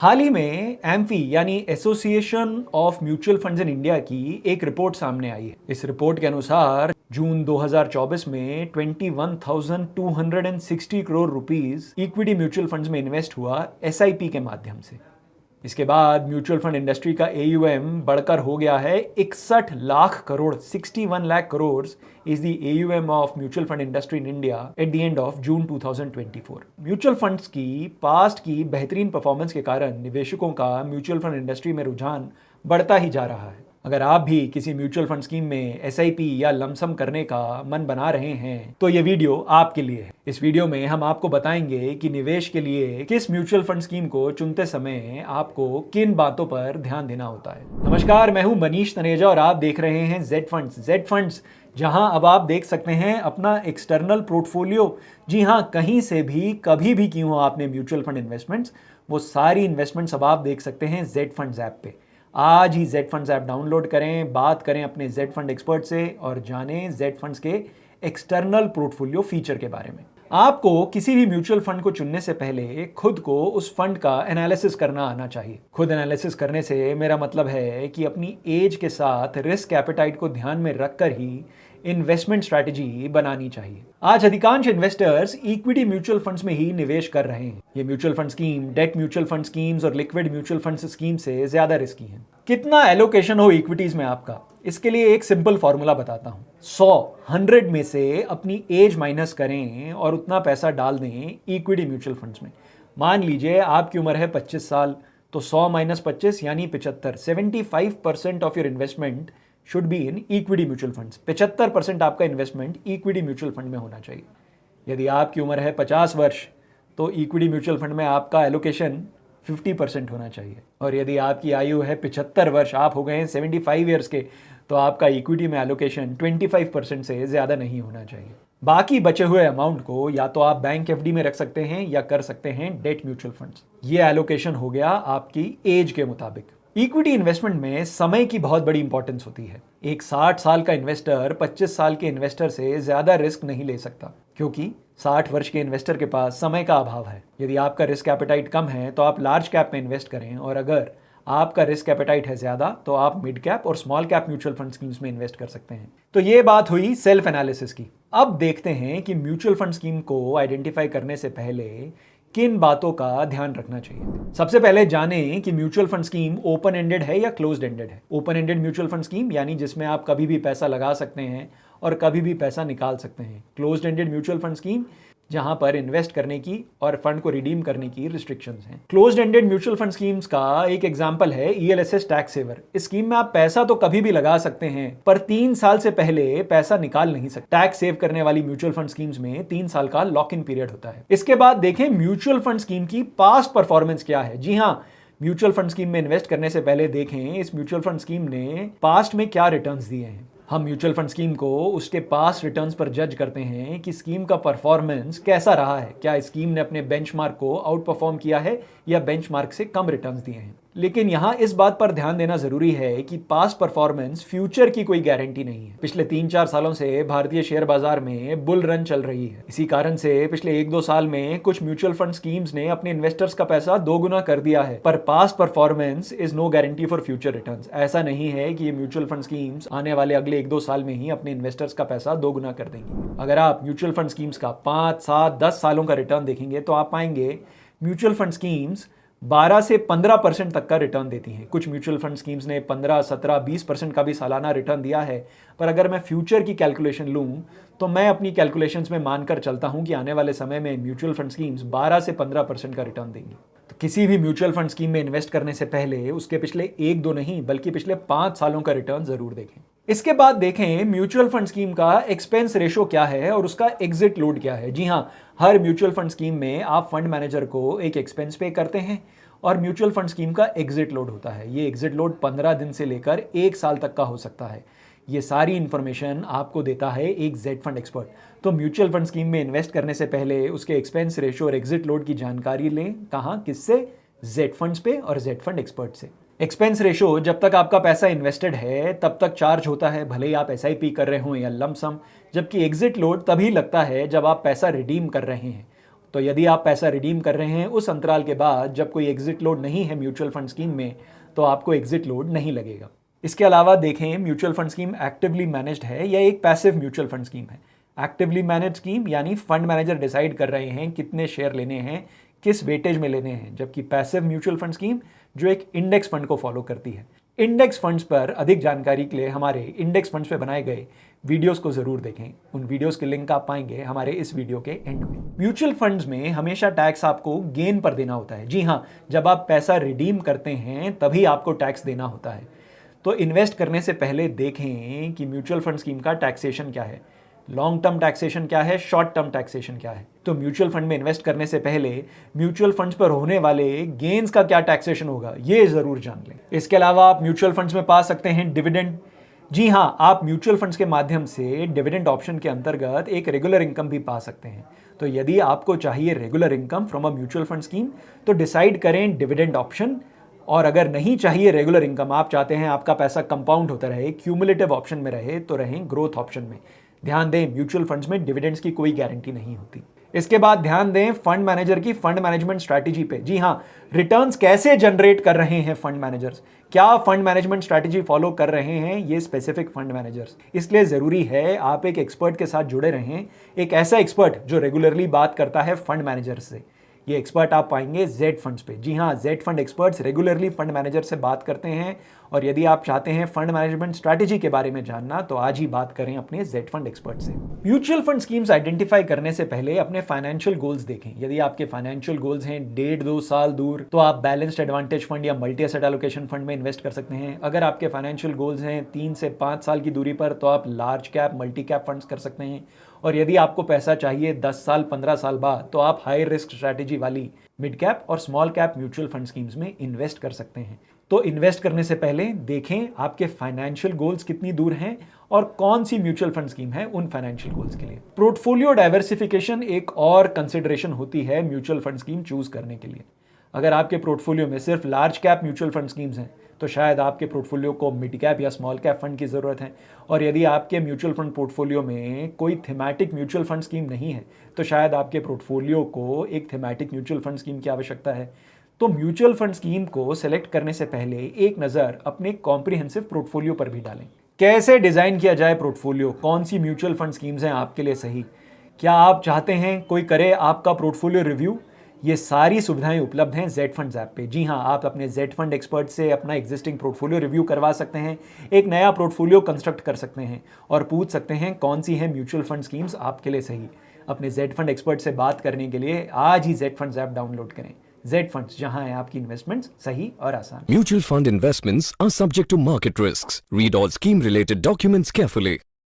हाल ही में एम्फी यानी association of mutual funds in India की एक रिपोर्ट सामने आई है। इस रिपोर्ट के अनुसार जून 2024 में 21,260 crore rupees equity mutual funds में इन्वेस्ट हुआ एसआईपी के माध्यम से। इसके बाद म्यूचुअल फंड इंडस्ट्री का एयूएम बढ़कर हो गया है 61 lakh crore. 61 lakh crore is the AUM of mutual fund industry in India at the end of June 2024। Mutual funds की पास्ट की बेहतरीन परफॉर्मेंस के कारण निवेशकों का म्यूचुअल फंड इंडस्ट्री में रुझान बढ़ता ही जा रहा है। अगर आप भी किसी म्यूचुअल फंड स्कीम में एसआईपी या लमसम करने का मन बना रहे हैं तो ये वीडियो आपके लिए है। इस वीडियो में हम आपको बताएंगे कि निवेश के लिए किस म्यूचुअल फंड स्कीम को चुनते समय आपको किन बातों पर ध्यान देना होता है। नमस्कार, मैं हूं मनीष तनेजा और आप देख रहे हैं जेड फंड्स। जेड फंड्स, जहां अब आप देख सकते हैं अपना एक्सटर्नल पोर्टफोलियो। जी हां, कहीं से भी कभी भी की हो आपने म्यूचुअल फंड इन्वेस्टमेंट्स, वो सारी इन्वेस्टमेंट्स अब आप देख सकते हैं जेड फंड्स ऐप पे। आज ही जेड फंड्स ऐप डाउनलोड करें, बात करें अपने जेड फंड एक्सपर्ट से और जानें जेड फंड्स के एक्सटर्नल पोर्टफोलियो फीचर के बारे में। आपको किसी भी म्यूचुअल फंड को चुनने से पहले खुद को उस फंड का एनालिसिस करना आना चाहिए। खुद एनालिसिस करने से मेरा मतलब है कि अपनी एज के साथ रिस्क एपेटाइट को ध्यान में रखकर ही इन्वेस्टमेंट स्ट्रैटेजी बनानी चाहिए। आज अधिकांश इन्वेस्टर्स इक्विटी म्यूचुअल फंड्स में ही निवेश कर रहे हैं। ये mutual fund scheme debt mutual fund schemes और लिक्विड म्यूचुअल फंड स्कीम से ज्यादा रिस्की हैं। कितना एलोकेशन हो इक्विटीज में आपका, इसके लिए एक सिंपल फॉर्मूला बताता हूं। 100 में से अपनी एज माइनस करें और उतना पैसा डाल दें इक्विटी म्यूचुअल फंड्स में। मान लीजिए आपकी उम्र है 25 साल, तो 100 - 25 यानी 75। 75% of your investment should be in equity mutual funds. 75% आपका इन्वेस्टमेंट इक्विटी म्यूचुअल फंड में होना चाहिए। यदि आपकी उम्र है 50 वर्ष तो इक्विटी म्यूचुअल फंड में आपका एलोकेशन 50% होना चाहिए। और यदि आपकी आयु है 75 वर्ष, आप हो गए हैं 75 ईयर्स के, तो आपका इक्विटी में एलोकेशन 25% से ज़्यादा नहीं होना चाहिए। बाकी बचे हुए अमाउंट को या तो आप बैंक एफडी में रख सकते हैं या कर सकते हैं डेट म्यूचुअल फंड्स। ये एलोकेशन हो गया आपकी एज के मुताबिक। इक्विटी इन्वेस्टमेंट में समय की बहुत बड़ी इंपॉर्टेंस होती है। एक 60 साल का इन्वेस्टर 25 साल के इन्वेस्टर से ज्यादा रिस्क नहीं ले सकता, क्योंकि 60 वर्ष के इन्वेस्टर के पास समय का अभाव है। यदि आपका रिस्क एपेटाइट कम है तो आप लार्ज कैप में इन्वेस्ट करें, और अगर आपका रिस्क एपेटाइट है ज्यादा तो आप मिड कैप और small cap mutual fund schemes में इन्वेस्ट कर सकते हैं। तो ये बात हुई सेल्फ एनालिसिस की। अब देखते हैं कि म्यूचुअल फंड स्कीम को आइडेंटिफाई करने से पहले किन बातों का ध्यान रखना चाहिए। सबसे पहले जानें कि mutual fund scheme open ended है या क्लोज्ड एंडेड है। Open ended mutual fund scheme यानी जिसमें आप कभी भी पैसा लगा सकते हैं और कभी भी पैसा निकाल सकते हैं। Closed ended mutual fund scheme जहां पर इन्वेस्ट करने की और फंड को रिडीम करने की रिस्ट्रिक्शंस हैं। Closed ended mutual fund schemes का एक एग्जांपल है ईएलएसएस टैक्स सेवर। इस स्कीम में आप पैसा तो कभी भी लगा सकते हैं, पर 3 साल से पहले पैसा निकाल नहीं सकते। टैक्स सेव करने वाली म्यूचुअल फंड स्कीम्स में 3 साल का लॉक इन पीरियड होता है। इसके बाद देखें म्यूचुअल फंड स्कीम की पास्ट परफॉर्मेंस क्या है। जी हाँ, म्यूचुअल फंड स्कीम में इन्वेस्ट करने से पहले देखें इस म्यूचुअल फंड स्कीम ने पास्ट में क्या रिटर्न्स दिए हैं। हम म्यूचुअल फंड स्कीम को उसके पास्ट रिटर्न्स पर जज करते हैं कि स्कीम का परफॉर्मेंस कैसा रहा है। क्या स्कीम ने अपने बेंचमार्क को आउट परफॉर्म किया है या बेंचमार्क से कम रिटर्न्स दिए हैं। लेकिन यहाँ इस बात पर ध्यान देना जरूरी है कि पास्ट परफॉर्मेंस फ्यूचर की कोई गारंटी नहीं है। पिछले 3-4 सालों से भारतीय शेयर बाजार में बुल रन चल रही है। इसी कारण से पिछले 1-2 साल में कुछ म्यूचुअल फंड स्कीम्स ने अपने इन्वेस्टर्स का पैसा 2 गुना कर दिया है। पर past performance is no guarantee for future returns. ऐसा नहीं है कि ये म्यूचुअल फंड स्कीम्स आने वाले अगले 1-2 साल में ही अपने इन्वेस्टर्स का पैसा 2 गुना कर देंगी। अगर आप म्यूचुअल फंड स्कीम्स का 5, 7, 10 सालों का रिटर्न देखेंगे तो आप पाएंगे म्यूचुअल फंड स्कीम्स 12 से 15% तक का रिटर्न देती हैं। कुछ म्यूचुअल फंड स्कीम्स ने 15, 17, 20% का भी सालाना रिटर्न दिया है। पर अगर मैं फ्यूचर की कैलकुलेशन लूं तो मैं अपनी कैलकुलेशंस में मानकर चलता हूं कि आने वाले समय में म्यूचुअल फंड स्कीम्स 12 से 15% का रिटर्न देंगी। तो किसी भी म्यूचुअल फंड स्कीम में इन्वेस्ट करने से पहले उसके पिछले 1-2 नहीं बल्कि पिछले 5 सालों का रिटर्न जरूर देखें। इसके बाद देखें म्यूचुअल फंड स्कीम का एक्सपेंस रेशो क्या है और उसका एग्जिट लोड क्या है। जी हाँ, हर म्यूचुअल फंड स्कीम में आप फंड मैनेजर को एक एक्सपेंस पे करते हैं और म्यूचुअल फंड स्कीम का एग्जिट लोड होता है। ये एग्जिट लोड 15 दिन से लेकर 1 साल तक का हो सकता है। ये सारी इंफॉर्मेशन आपको देता है एक जेड फंड एक्सपर्ट। तो म्यूचुअल फंड स्कीम में इन्वेस्ट करने से पहले उसके एक्सपेंस रेशो और एग्जिट लोड की जानकारी लें। कहाँ, किससे? जेड फंड्स पे और जेड फंड एक्सपर्ट से। एक्सपेंस रेशो जब तक आपका पैसा इन्वेस्टेड है तब तक चार्ज होता है, भले ही आप एसआईपी कर रहे हो या लमसम। जबकि एग्जिट लोड तभी लगता है जब आप पैसा रिडीम कर रहे हैं। तो यदि आप पैसा रिडीम कर रहे हैं उस अंतराल के बाद जब कोई एग्जिट लोड नहीं है म्यूचुअल फंड स्कीम में, तो आपको एग्जिट लोड नहीं लगेगा। इसके अलावा देखें mutual fund scheme actively managed है या एक पैसिव म्यूचुअल फंड स्कीम है। एक्टिवली मैनेज स्कीम यानी फंड मैनेजर डिसाइड कर रहे हैं कितने शेयर लेने हैं, किस वेटेज में लेने हैं, जबकि पैसिव म्यूचुअल फंड स्कीम जो एक इंडेक्स फंड को फॉलो करती है। इंडेक्स फंड्स पर अधिक जानकारी के लिए हमारे इंडेक्स फंड्स पे बनाए गए वीडियोस को जरूर देखें। उन वीडियोस के लिंक आप पाएंगे हमारे इस वीडियो के एंड में। म्यूचुअल फंड्स में हमेशा टैक्स आपको गेन पर देना होता है। जी हाँ, जब आप पैसा रिडीम करते हैं तभी आपको टैक्स देना होता है। तो इन्वेस्ट करने से पहले देखें कि म्यूचुअल फंड स्कीम का टैक्सेशन क्या है, लॉन्ग टर्म टैक्सेशन क्या है, शॉर्ट टर्म टैक्सेशन क्या है। तो म्यूचुअल फंड में इन्वेस्ट करने से पहले म्यूचुअल फंड्स पर होने वाले गेन्स का क्या टैक्सेशन होगा ये जरूर जान लें। इसके अलावा आप म्यूचुअल फंड्स में पा सकते हैं डिविडेंड। जी हाँ, आप म्यूचुअल फंड्स के माध्यम से डिविडेंड ऑप्शन के अंतर्गत एक रेगुलर इनकम भी पा सकते हैं। तो यदि आपको चाहिए regular income from a mutual fund scheme तो डिसाइड करें डिविडेंड ऑप्शन, और अगर नहीं चाहिए रेगुलर इनकम, आप चाहते हैं आपका पैसा कंपाउंड होता रहे, क्यूमुलेटिव ऑप्शन में रहे, तो रहें ग्रोथ ऑप्शन में। ध्यान दें म्यूचुअल फंड्स में डिविडेंड्स की कोई गारंटी नहीं होती। इसके बाद ध्यान दें फंड मैनेजर की फंड मैनेजमेंट स्ट्रैटेजी पे। जी हाँ, रिटर्न्स कैसे जनरेट कर रहे हैं फंड मैनेजर्स, क्या फंड मैनेजमेंट स्ट्रैटेजी फॉलो कर रहे हैं ये स्पेसिफिक फंड मैनेजर्स। इसलिए जरूरी है आप एक एक्सपर्ट के साथ जुड़े रहें, एक ऐसा एक्सपर्ट जो रेगुलरली बात करता है फंड मैनेजर से। ये एक्सपर्ट आप पाएंगे जेड फंड्स पे। जी हाँ, Z fund experts regularly fund manager से बात करते हैं। और यदि आप चाहते हैं फंड मैनेजमेंट स्ट्रैटेजी के बारे में जानना तो आज ही बात करें अपने जेड फंड एक्सपर्ट से। म्यूचुअल फंड स्कीम्स आइडेंटिफाई करने से पहले अपने फाइनेंशियल गोल्स देखें। यदि आपके फाइनेंशियल गोल्स हैं 1.5-2 साल दूर तो आप बैलेंस्ड एडवांटेज फंड या मल्टी एसेट एलोकेशन फंड में इन्वेस्ट कर सकते हैं। अगर आपके फाइनेंशियल गोल्स हैं 3 से 5 साल की दूरी पर तो आप large cap multi cap funds कर सकते हैं। और यदि आपको पैसा चाहिए 10 साल 15 साल बाद तो आप हाई रिस्क स्ट्रैटेजी वाली मिड कैप और small cap mutual fund schemes में इन्वेस्ट कर सकते हैं। तो इन्वेस्ट करने से पहले देखें आपके फाइनेंशियल गोल्स कितनी दूर हैं और कौन सी म्यूचुअल फंड स्कीम है उन फाइनेंशियल गोल्स के लिए। पोर्टफोलियो डाइवर्सिफिकेशन एक और कंसिडरेशन होती है म्यूचुअल फंड स्कीम चूज करने के लिए। अगर आपके पोर्टफोलियो में सिर्फ large cap mutual fund schemes हैं तो शायद आपके पोर्टफोलियो को मिड कैप या स्मॉल कैप फंड की ज़रूरत है। और यदि आपके म्यूचुअल फंड पोर्टफोलियो में कोई थीमैटिक म्यूचुअल फंड स्कीम नहीं है तो शायद आपके पोर्टफोलियो को एक थीमैटिक म्यूचुअल फंड स्कीम की आवश्यकता है। तो म्यूचुअल फंड स्कीम को सेलेक्ट करने से पहले एक नज़र अपने कॉम्प्रिहेंसिव पोर्टफोलियो पर भी डालें। कैसे डिज़ाइन किया जाए पोर्टफोलियो, कौन सी म्यूचुअल फंड स्कीम्स हैं आपके लिए सही, क्या आप चाहते हैं कोई करे आपका पोर्टफोलियो रिव्यू, ये सारी सुविधाएं उपलब्ध हैं जेड फंड्स ऐप पे। जी हाँ, आप अपने जेड फंड एक्सपर्ट से अपना एग्जिस्टिंग पोर्टफोलियो रिव्यू करवा सकते हैं, एक नया पोर्टफोलियो कंस्ट्रक्ट कर सकते हैं और पूछ सकते हैं कौन सी है म्यूचुअल फंड स्कीम्स आपके लिए सही। अपने जेड फंड एक्सपर्ट से बात करने के लिए आज ही जेड फंड्स ऐप डाउनलोड करें। जेड फंड्स, जहां है आपकी इन्वेस्टमेंट्स सही और आसान। Mutual fund investments are subject to market risks. Read all scheme related documents carefully.